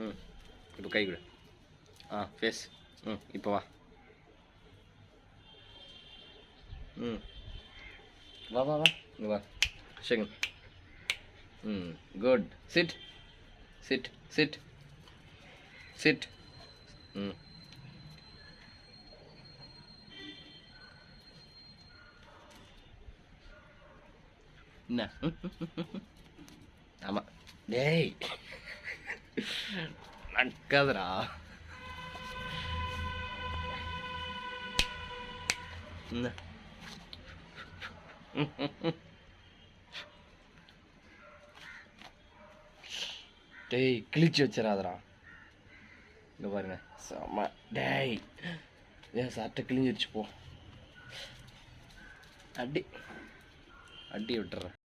ம் இப்போ கை கொடு. ஃபேஸ். இப்போ வா. வா வா வா இங்கே வா. Second. Good. Sit sit sit sit. என்ன? ஆமாம். டேய் நடக்காதடா. என்ன? டேய் கிழிச்சு வச்சிடாதடா. இங்கே பாருங்க செம்ம. டேய் ஏன் சட்டை கிழிஞ்சிருச்சு போ. அடி அடி விட்டுறேன்.